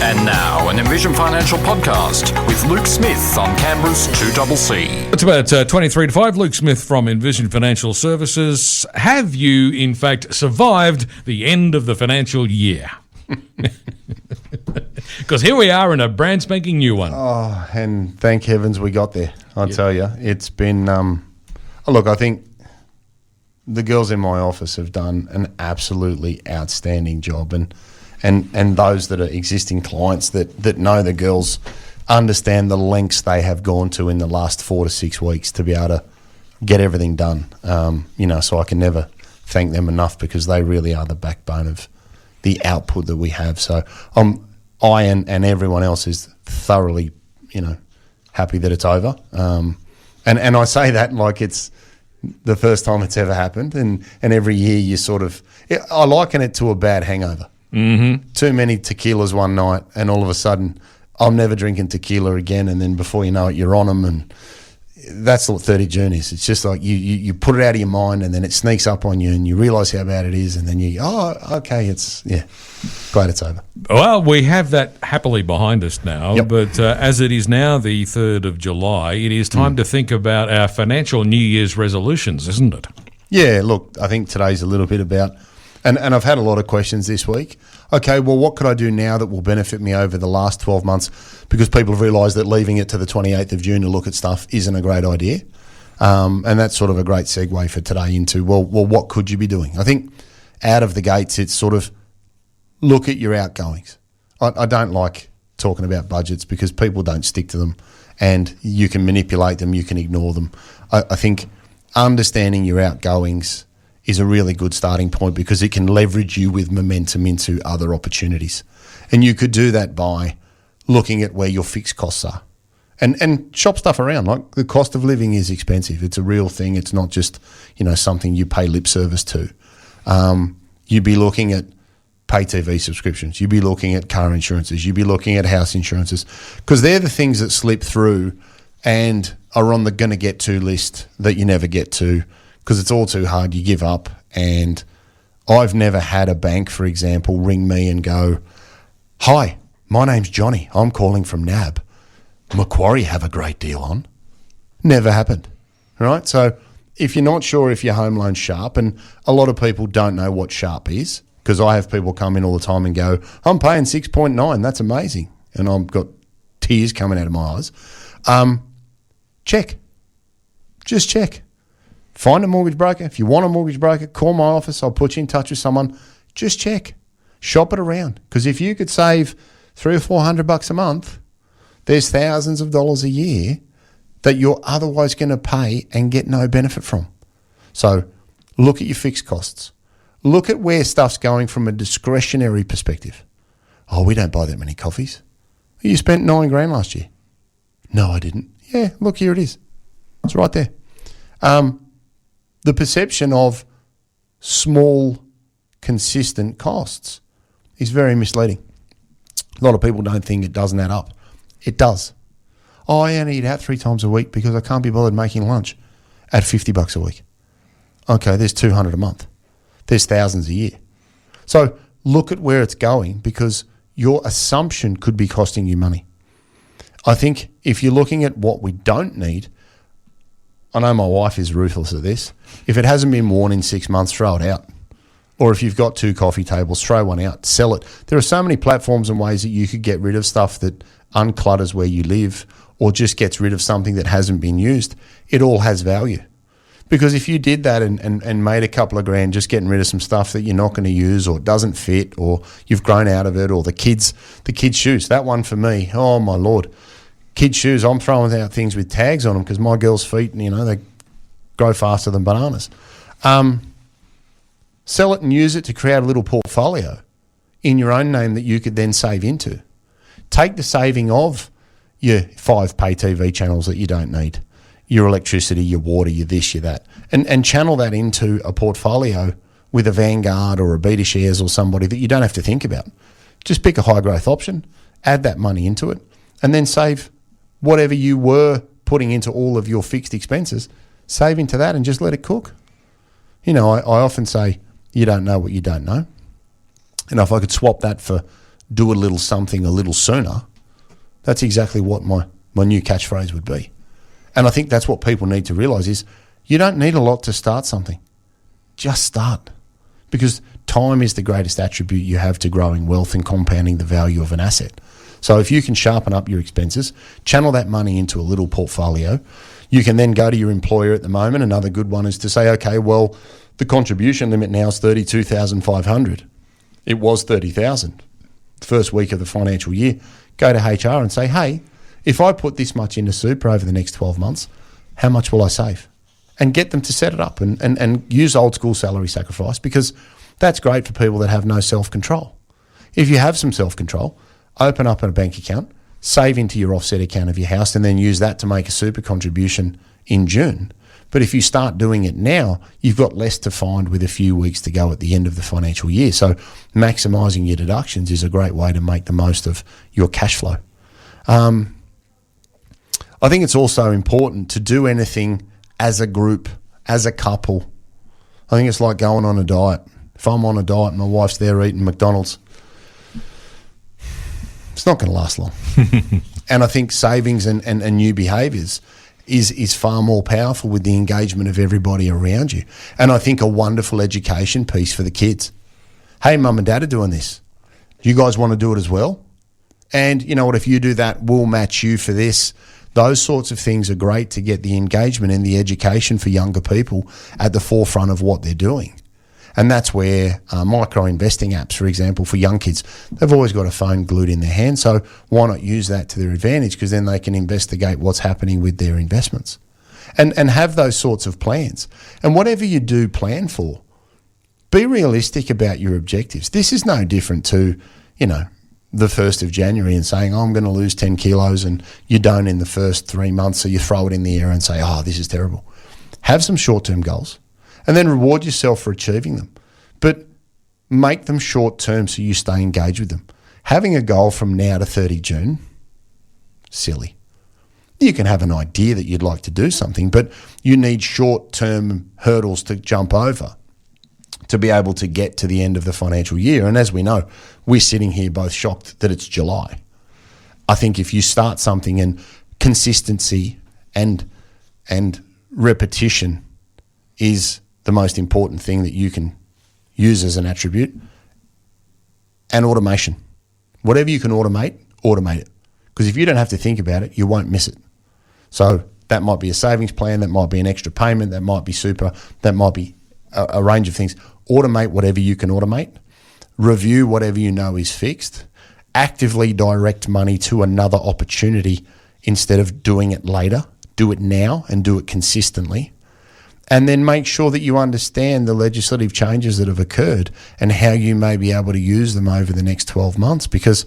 And now, an Envision Financial podcast with Luke Smith on Canberra's 2CC. It's about 23 to 5. Luke Smith from Envision Financial Services. Have you, in fact, survived the end of the financial year? Because here we are in a brand spanking new one. Oh, and thank heavens we got there. I'll tell you, it's been. Look, I think the girls in my office have done an absolutely outstanding job, and those that are existing clients that know the girls understand the lengths they have gone to in the last 4 to 6 weeks to be able to get everything done. So I can never thank them enough because they really are the backbone of the output that we have. So I and everyone else is thoroughly, happy that it's over. And I say that like it's the first time it's ever happened. And every year you I liken it to a bad hangover. Mm-hmm. Too many tequilas one night and all of a sudden I'm never drinking tequila again. And then before you know it, you're on them. And that's what 30 June is. It's just like you put it out of your mind and then it sneaks up on you and you realise how bad it is. And then glad it's over. Well, we have that happily behind us now. Yep. But as it is now the 3rd of July, it is time to think about our financial New Year's resolutions, isn't it? Yeah, look, I think today's a little bit about, and I've had a lot of questions this week. Okay, well, what could I do now that will benefit me over the last 12 months? Because people have realised that leaving it to the 28th of June to look at stuff isn't a great idea. And that's sort of a great segue for today into, well, what could you be doing? I think out of the gates, it's sort of look at your outgoings. I don't like talking about budgets because people don't stick to them and you can manipulate them, you can ignore them. I think understanding your outgoings is a really good starting point because it can leverage you with momentum into other opportunities. And you could do that by looking at where your fixed costs are and shop stuff around. Like the cost of living is expensive. It's a real thing. It's not just, something you pay lip service to. You'd be looking at pay TV subscriptions. You'd be looking at car insurances. You'd be looking at house insurances because they're the things that slip through and are on the going to get to list that you never get to because it's all too hard. You give up. And I've never had a bank, for example, ring me and go, "Hi, my name's Johnny. I'm calling from NAB. Macquarie have a great deal on." Never happened, right? So if you're not sure if your home loan's sharp, and a lot of people don't know what sharp is, because I have people come in all the time and go, "I'm paying 6.9, that's amazing." And I've got tears coming out of my eyes. Check. Just check. Find a mortgage broker. If you want a mortgage broker, call my office. I'll put you in touch with someone. Just check. Shop it around. Because if you could save $300 or $400 a month, there's thousands of dollars a year that you're otherwise going to pay and get no benefit from. So look at your fixed costs. Look at where stuff's going from a discretionary perspective. "Oh, we don't buy that many coffees." "You spent $9,000 last year." "No, I didn't." "Yeah, look, here it is. It's right there." The perception of small, consistent costs is very misleading. A lot of people don't think it doesn't add up. It does. "Oh, I only eat out 3 times a week because I can't be bothered making lunch." At $50 a week. Okay, there's $200 a month. There's thousands a year. So look at where it's going because your assumption could be costing you money. I think if you're looking at what we don't need, I know my wife is ruthless at this. If it hasn't been worn in 6 months, throw it out. Or if you've got 2 coffee tables, throw one out, sell it. There are so many platforms and ways that you could get rid of stuff that unclutters where you live or just gets rid of something that hasn't been used. It all has value. Because if you did that and made a couple of grand just getting rid of some stuff that you're not going to use or doesn't fit or you've grown out of it or the kids' shoes, that one for me, oh my Lord. Kids' shoes, I'm throwing out things with tags on them because my girls' feet, they grow faster than bananas. Sell it and use it to create a little portfolio in your own name that you could then save into. Take the saving of your 5 pay TV channels that you don't need, your electricity, your water, your this, your that, and channel that into a portfolio with a Vanguard or a Beta Shares or somebody that you don't have to think about. Just pick a high growth option, add that money into it, and then save whatever you were putting into all of your fixed expenses, save into that and just let it cook. I often say, you don't know what you don't know. And if I could swap that for do a little something a little sooner, that's exactly what my new catchphrase would be. And I think that's what people need to realise is you don't need a lot to start something. Just start. Because time is the greatest attribute you have to growing wealth and compounding the value of an asset. So if you can sharpen up your expenses, channel that money into a little portfolio, you can then go to your employer at the moment. Another good one is to say, okay, well, the contribution limit now is $32,500. It was $30,000. First week of the financial year, go to HR and say, hey, if I put this much into super over the next 12 months, how much will I save? And get them to set it up and use old school salary sacrifice, because that's great for people that have no self-control. If you have some self-control, open up a bank account, save into your offset account of your house, and then use that to make a super contribution in June. But if you start doing it now, you've got less to find with a few weeks to go at the end of the financial year. So maximising your deductions is a great way to make the most of your cash flow. I think it's also important to do anything as a group, as a couple. I think it's like going on a diet. If I'm on a diet and my wife's there eating McDonald's, it's not going to last long. And I think savings and new behaviours is far more powerful with the engagement of everybody around you. And I think a wonderful education piece for the kids. Hey, mum and dad are doing this. You guys want to do it as well? And you know what, if you do that, we'll match you for this. Those sorts of things are great to get the engagement and the education for younger people at the forefront of what they're doing. And that's where micro-investing apps, for example, for young kids, they've always got a phone glued in their hand. So why not use that to their advantage? Because then they can investigate what's happening with their investments and have those sorts of plans. And whatever you do plan for, be realistic about your objectives. This is no different to, the 1st of January and saying, I'm going to lose 10 kilos, and you don't in the first 3 months, so you throw it in the air and say, this is terrible. Have some short-term goals and then reward yourself for achieving them. But make them short-term so you stay engaged with them. Having a goal from now to 30 June, silly. You can have an idea that you'd like to do something, but you need short-term hurdles to jump over to be able to get to the end of the financial year. And as we know, we're sitting here both shocked that it's July. I think if you start something, and consistency and repetition is the most important thing that you can use as an attribute, and automation. Whatever you can automate it. Because if you don't have to think about it, you won't miss it. So that might be a savings plan, that might be an extra payment, that might be super, that might be a range of things. Automate whatever you can automate. Review whatever you know is fixed. Actively direct money to another opportunity instead of doing it later. Do it now and do it consistently. And then make sure that you understand the legislative changes that have occurred and how you may be able to use them over the next 12 months. Because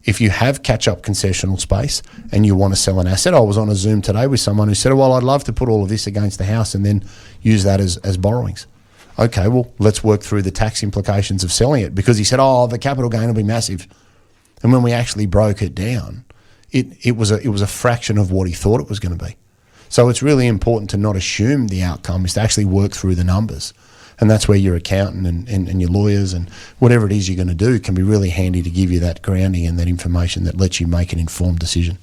if you have catch-up concessional space and you want to sell an asset, I was on a Zoom today with someone who said, well, I'd love to put all of this against the house and then use that as borrowings. Okay, well, let's work through the tax implications of selling it, because he said, the capital gain will be massive. And when we actually broke it down, it was a fraction of what he thought it was going to be. So it's really important to not assume the outcome, is to actually work through the numbers. And that's where your accountant and your lawyers and whatever it is you're going to do can be really handy to give you that grounding and that information that lets you make an informed decision.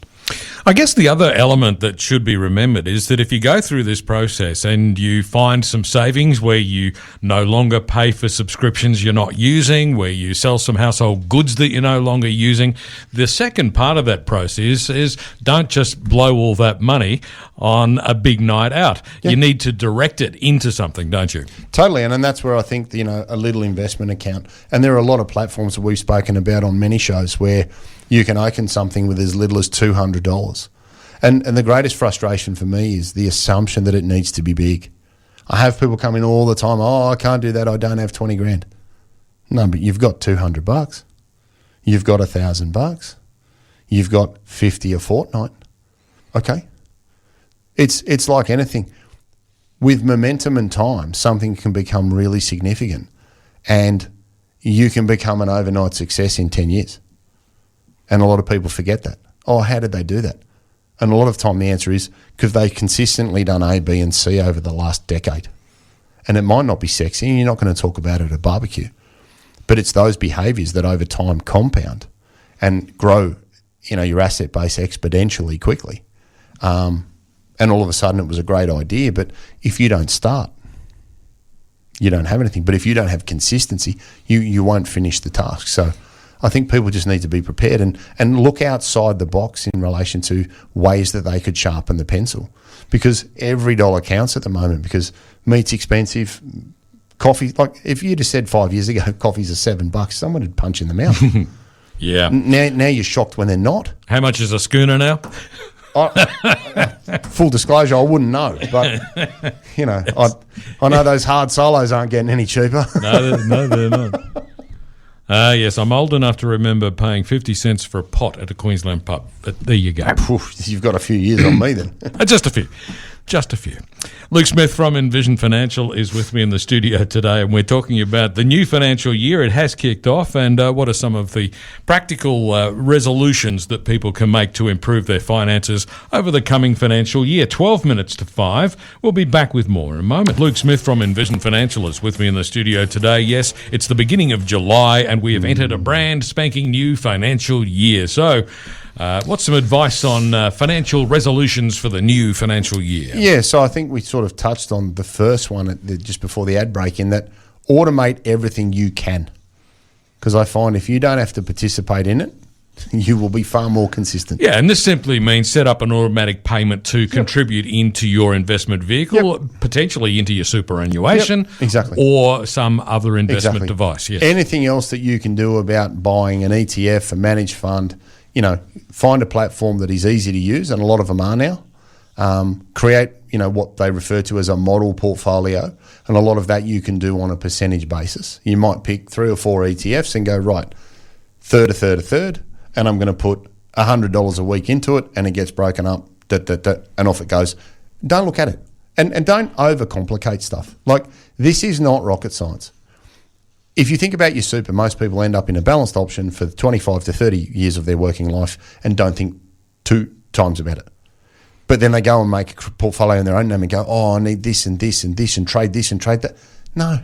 I guess the other element that should be remembered is that if you go through this process and you find some savings where you no longer pay for subscriptions you're not using, where you sell some household goods that you're no longer using, the second part of that process is don't just blow all that money on a big night out. Yeah. You need to direct it into something, don't you? Totally, and that's where I think a little investment account, and there are a lot of platforms that we've spoken about on many shows where you can open something with as little as $200. And the greatest frustration for me is the assumption that it needs to be big. I have people come in all the time, I can't do that, I don't have 20 grand. No, but you've got $200. You've got $1,000. You've got 50 a fortnight. Okay. It's like anything. With momentum and time, something can become really significant, and you can become an overnight success in 10 years. And a lot of people forget that. How did they do that? And a lot of time the answer is because they've consistently done A, B and C over the last decade. And it might not be sexy and you're not going to talk about it at a barbecue. But it's those behaviours that over time compound and grow, your asset base exponentially quickly. And all of a sudden it was a great idea, but if you don't start, you don't have anything. But if you don't have consistency, you won't finish the task. So I think people just need to be prepared and look outside the box in relation to ways that they could sharpen the pencil, because every dollar counts at the moment, because meat's expensive, coffee, like if you'd have said 5 years ago coffee's are $7, someone would punch in the mouth. Yeah. Now you're shocked when they're not. How much is a schooner now? Full disclosure, I wouldn't know, but I know those hard solos aren't getting any cheaper. No, they're not. Yes, I'm old enough to remember paying 50 cents for a pot at a Queensland pub. But there you go. You've got a few years on me then. Just a few. Luke Smith from Envision Financial is with me in the studio today, and we're talking about the new financial year. It has kicked off, and what are some of the practical resolutions that people can make to improve their finances over the coming financial year? 12 minutes to 5. We'll be back with more in a moment. Luke Smith from Envision Financial is with me in the studio today. Yes, it's the beginning of July, and we have entered a brand spanking new financial year. So, what's some advice on financial resolutions for the new financial year? Yeah, so I think we sort of touched on the first one just before the ad break, in that automate everything you can. Because I find if you don't have to participate in it, you will be far more consistent. Yeah, and this simply means set up an automatic payment to contribute into your investment vehicle, potentially into your superannuation, exactly, or some other investment device. Yes. Anything else that you can do about buying an ETF, a managed fund, find a platform that is easy to use, and a lot of them are now. Create, what they refer to as a model portfolio, and a lot of that you can do on a percentage basis. You might pick 3 or 4 ETFs and go, right, third, and I'm going to put $100 a week into it, and it gets broken up, and off it goes. Don't look at it, and don't overcomplicate stuff. Like, this is not rocket science. If you think about your super, most people end up in a balanced option for 25 to 30 years of their working life and don't think 2 times about it. But then they go and make a portfolio in their own name and go, I need this and this and this and trade that. No,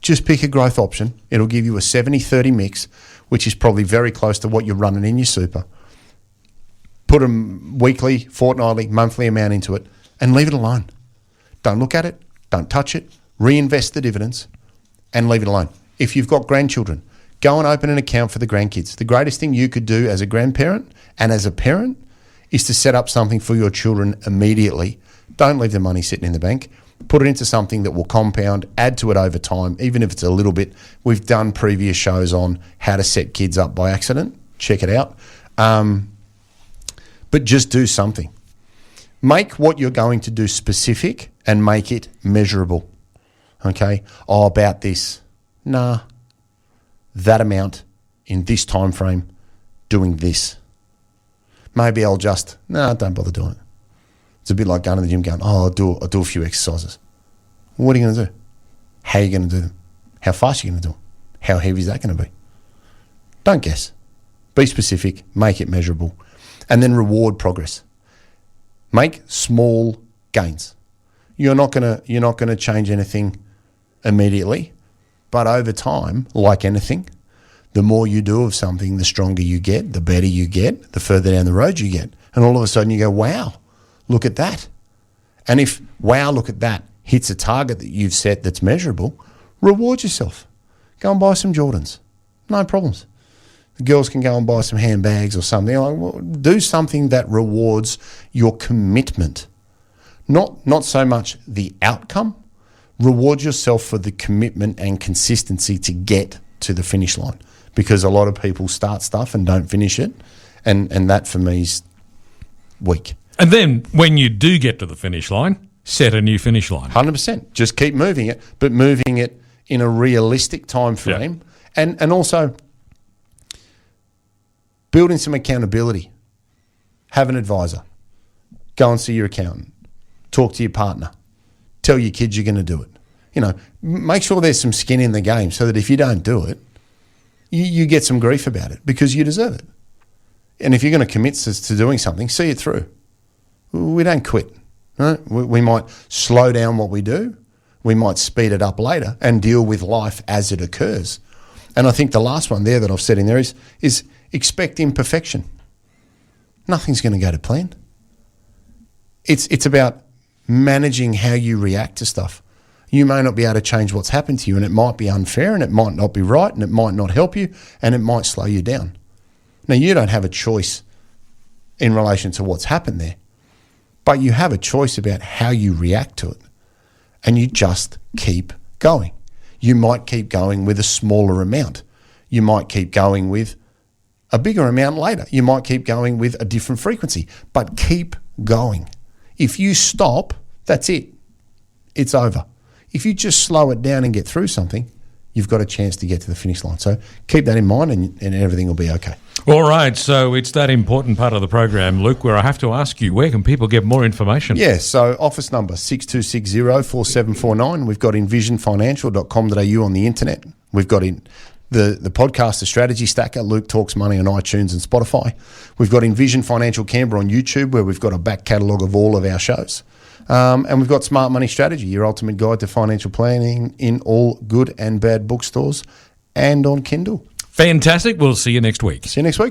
just pick a growth option. It'll give you a 70-30 mix, which is probably very close to what you're running in your super. Put a weekly, fortnightly, monthly amount into it and leave it alone. Don't look at it. Don't touch it. Reinvest the dividends and leave it alone. If you've got grandchildren, go and open an account for the grandkids. The greatest thing you could do as a grandparent and as a parent is to set up something for your children immediately. Don't leave the money sitting in the bank. Put it into something that will compound, add to it over time, even if it's a little bit. We've done previous shows on how to set kids up by accident. Check it out. But just do something. Make what you're going to do specific and make it measurable. Okay? About this. Nah. That amount in this time frame doing this. Maybe I'll don't bother doing it. It's a bit like going to the gym going, I'll do a few exercises. What are you going to do? How are you going to do them? How fast are you going to do them? How heavy is that going to be? Don't guess. Be specific, make it measurable, and then reward progress. Make small gains. You're not going to change anything immediately, but over time, like anything, the more you do of something, the stronger you get, the better you get, the further down the road you get. And all of a sudden you go, wow, look at that. And if, wow, look at that, hits a target that you've set that's measurable, reward yourself. Go and buy some Jordans. No problems. The girls can go and buy some handbags or something. Do something that rewards your commitment. Not so much the outcome. Reward yourself for the commitment and consistency to get to the finish line. Because a lot of people start stuff and don't finish it, and that for me is weak. And then when you do get to the finish line, set a new finish line. 100%. Just keep moving it, but moving it in a realistic time frame, and also building some accountability. Have an advisor. Go and see your accountant. Talk to your partner. Tell your kids you're going to do it. Make sure there's some skin in the game so that if you don't do it, you get some grief about it because you deserve it. And if you're going to commit to doing something, see it through. We don't quit. Right? We might slow down what we do. We might speed it up later and deal with life as it occurs. And I think the last one there that I've said in there is expect imperfection. Nothing's going to go to plan. It's about managing how you react to stuff. You may not be able to change what's happened to you, and it might be unfair, and it might not be right, and it might not help you, and it might slow you down. Now, you don't have a choice in relation to what's happened there, but you have a choice about how you react to it, and you just keep going. You might keep going with a smaller amount. You might keep going with a bigger amount later. You might keep going with a different frequency, but keep going. If you stop, that's it. It's over. If you just slow it down and get through something, you've got a chance to get to the finish line. So keep that in mind and everything will be okay. All right, so it's that important part of the program, Luke, where I have to ask you, where can people get more information? Yeah, so office number 6260-4749. We've got envisionfinancial.com.au on the internet. We've got the podcast, The Strategy Stacker. Luke Talks Money on iTunes and Spotify. We've got Envision Financial Canberra on YouTube, where we've got a back catalogue of all of our shows. And we've got Smart Money Strategy, your ultimate guide to financial planning, in all good and bad bookstores and on Kindle. Fantastic. We'll see you next week. See you next week.